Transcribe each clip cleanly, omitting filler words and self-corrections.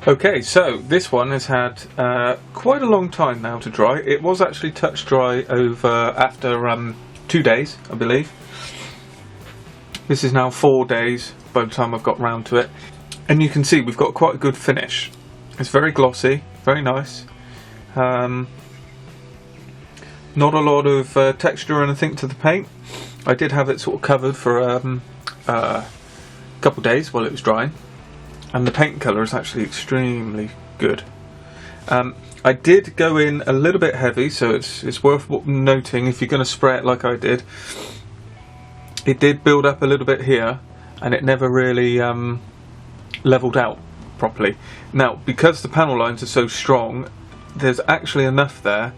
Okay, so this one has had quite a long time now to dry. It was actually touch dry over after 2 days, I believe. This is now 4 days by the time I've got round to it. And you can see we've got quite a good finish. It's very glossy, very nice. Not a lot of texture or anything to the paint. I did have it sort of covered for a couple of days while it was drying. And the paint colour is actually extremely good. I did go in a little bit heavy, so it's worth noting if you're going to spray it like I did. It did build up a little bit here, and it never really levelled out properly. Now, because the panel lines are so strong, there's actually enough there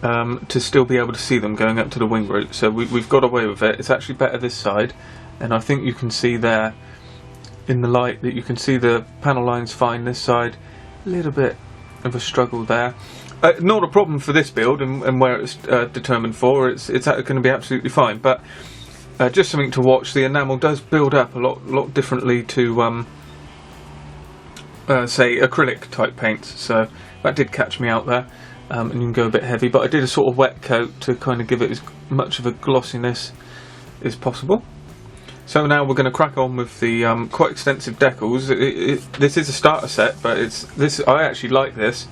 to still be able to see them going up to the wing root. So we've got away with it. It's actually better this side, and I think you can see there in the light that you can see the panel lines fine this side. A little bit of a struggle there. Not a problem for this build and where it's determined for. It's going to be absolutely fine, but just something to watch. The enamel does build up a lot differently to say acrylic type paints, so that did catch me out there. And you can go a bit heavy, but I did a sort of wet coat to kind of give it as much of a glossiness as possible. So now we're going to crack on with the quite extensive decals. This is a starter set, but I actually like this.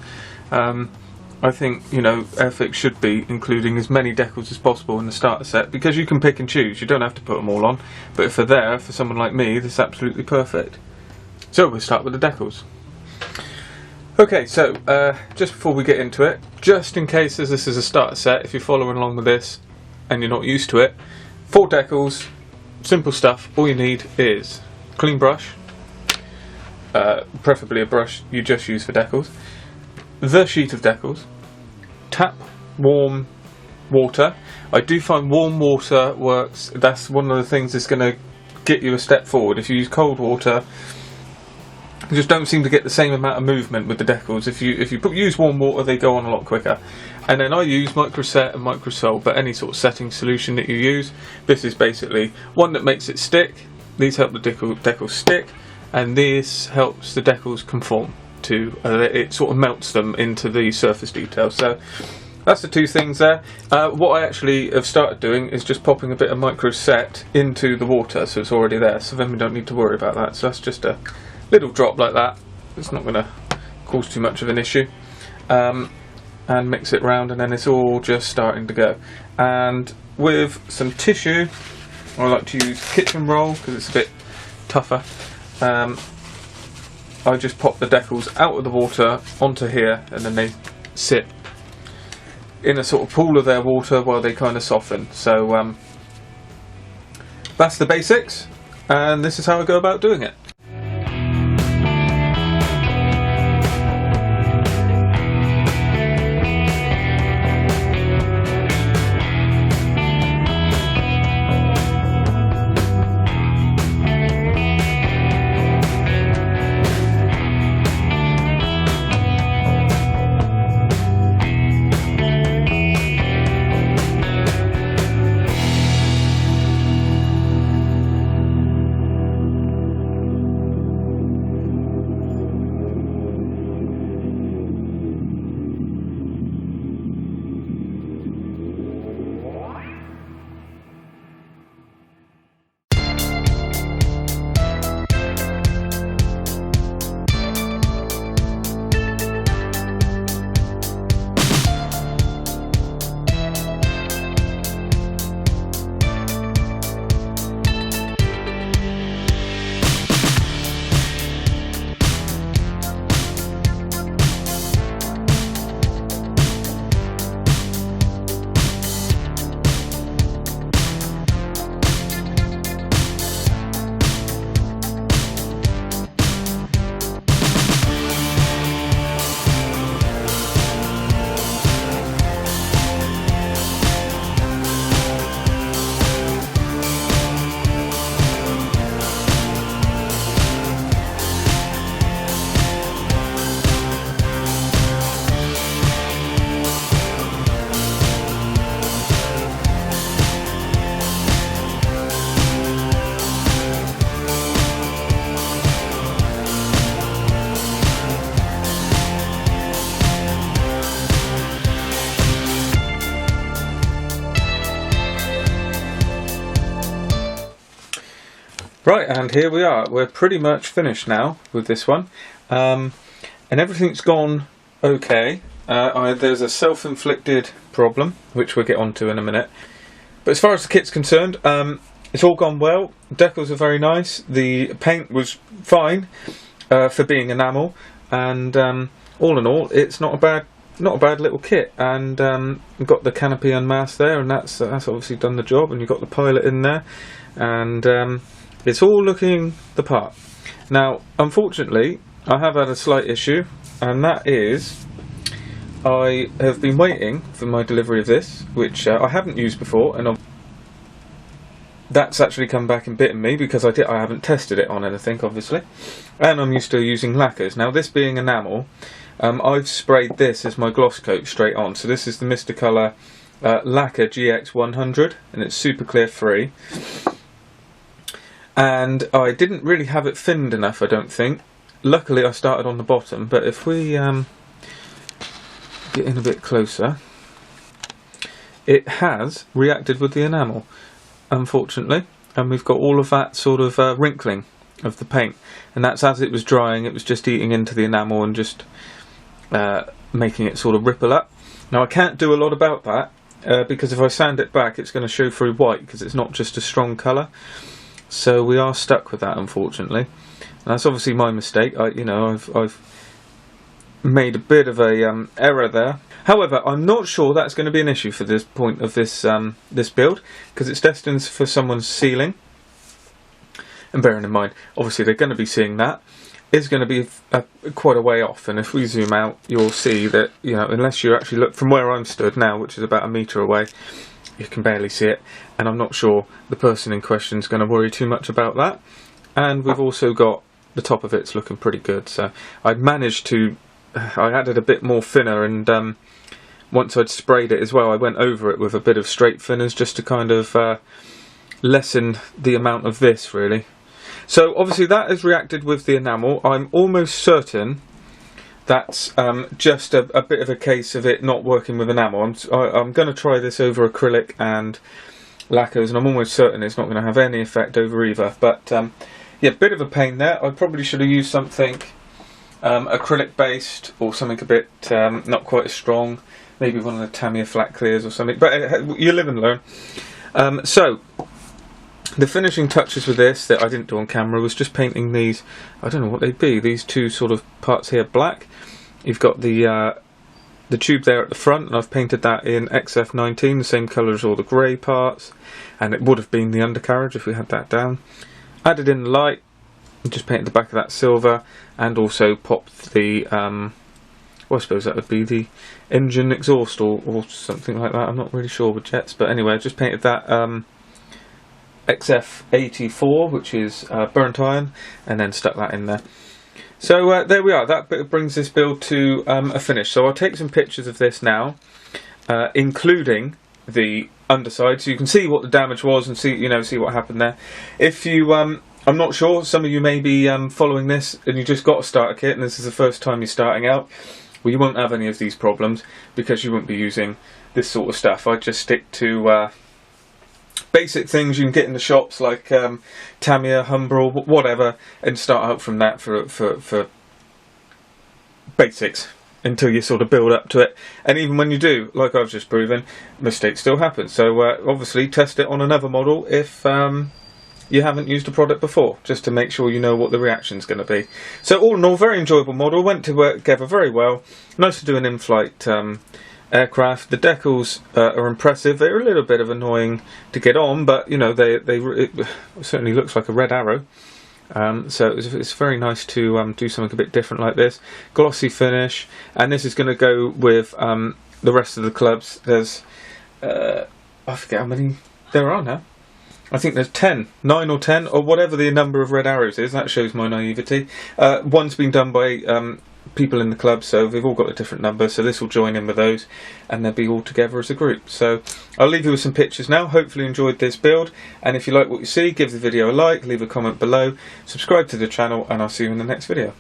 I think, you know, Airfix should be including as many decals as possible in the starter set, because you can pick and choose. You don't have to put them all on, but if they're there for someone like me, this is absolutely perfect. So we'll start with the decals. Okay, so just before we get into it, just in case as this is a starter set, if you're following along with this and you're not used to it, 4 decals. Simple stuff. All you need is a clean brush, preferably a brush you just use for decals, the sheet of decals, tap warm water. I do find warm water works. That's one of the things that's going to get you a step forward. If you use cold water, you just don't seem to get the same amount of movement with the decals. If you use warm water, they go on a lot quicker. And then I use microset and microsol, but any sort of setting solution that you use. This is basically one that makes it stick. These help the decals stick, and this helps the decals conform to. It sort of melts them into the surface detail. So that's the 2 things there. What I actually have started doing is just popping a bit of microset into the water, so it's already there. So then we don't need to worry about that. So that's just a little drop like that. It's not going to cause too much of an issue. And mix it round, and then it's all just starting to go. And with some tissue, I like to use kitchen roll because it's a bit tougher. I just pop the decals out of the water onto here, and then they sit in a sort of pool of their water while they kind of soften. So that's the basics, and this is how I go about doing it. Right, and here we are. We're pretty much finished now with this one, and everything's gone okay. There's a self-inflicted problem, which we'll get onto in a minute. But as far as the kit's concerned, it's all gone well. Decals are very nice. The paint was fine for being enamel, and all in all, it's not a bad little kit. And we've got the canopy unmasked there, and that's obviously done the job. And you've got the pilot in there, and it's all looking the part. Now, unfortunately, I have had a slight issue, and that is I have been waiting for my delivery of this, which I haven't used before, and that's actually come back and bitten me because I haven't tested it on anything, obviously, and I'm used to using lacquers. Now, this being enamel, I've sprayed this as my gloss coat straight on. So this is the Mr. Colour Lacquer GX100, and it's super clear free. And I didn't really have it thinned enough, I don't think. Luckily I started on the bottom, but if we get in a bit closer, it has reacted with the enamel, unfortunately, and we've got all of that sort of wrinkling of the paint, and that's as it was drying. It was just eating into the enamel and just making it sort of ripple up. Now, I can't do a lot about that because if I sand it back, it's going to show through white because it's not just a strong colour. So we are stuck with that, unfortunately. And that's obviously my mistake. I've made a bit of a error there. However, I'm not sure that's going to be an issue for this point of this this build, because it's destined for someone's ceiling. And bearing in mind, obviously they're going to be seeing that. It's going to be quite a way off, and if we zoom out, you'll see that, unless you actually look from where I'm stood now, which is about a metre away, you can barely see it, and I'm not sure the person in question is going to worry too much about that. And we've also got the top of it's looking pretty good, so I'd managed to, I added a bit more thinner, and once I'd sprayed it as well, I went over it with a bit of straight thinners just to kind of lessen the amount of this, really. So obviously that has reacted with the enamel. I'm almost certain that's just a bit of a case of it not working with enamel. I'm going to try this over acrylic and lacquers, and I'm almost certain it's not going to have any effect over either. But yeah, bit of a pain there. I probably should have used something acrylic based, or something a bit not quite as strong. Maybe one of the Tamiya flat clears or something. But you live and learn. So the finishing touches with this that I didn't do on camera was just painting these, I don't know what they'd be, these two sort of parts here black. You've got the tube there at the front, and I've painted that in XF19, the same colour as all the grey parts, and it would have been the undercarriage if we had that down. Added in the light, and just painted the back of that silver, and also popped the, well, I suppose that would be the engine exhaust or something like that. I'm not really sure with jets, but anyway, I just painted that XF84, which is burnt iron, and then stuck that in there. So there we are. That brings this build to a finish. So I'll take some pictures of this now, including the underside, so you can see what the damage was and see what happened there. If you, I'm not sure, some of you may be following this and you just got a starter kit and this is the first time you're starting out. Well, you won't have any of these problems because you won't be using this sort of stuff. I just stick to basic things you can get in the shops like Tamiya, Humbrol, whatever, and start out from that for basics until you sort of build up to it. And even when you do, like I've just proven, mistakes still happen. So obviously test it on another model if you haven't used a product before, just to make sure you know what the reaction's going to be. So all in all, very enjoyable model, went together very well. Nice to do an in-flight aircraft. The decals are impressive. They're a little bit of annoying to get on, but it certainly looks like a red arrow. So it's very nice to do something a bit different like this. Glossy finish, and this is going to go with the rest of the clubs. There's I forget how many there are now. I think there's 9 or 10, or whatever the number of red arrows is. That shows my naivety. One's been done by people in the club, so they've all got a different number, so this will join in with those and they'll be all together as a group. So I'll leave you with some pictures now. Hopefully you enjoyed this build, and if you like what you see, give the video a like, leave a comment below, subscribe to the channel, and I'll see you in the next video.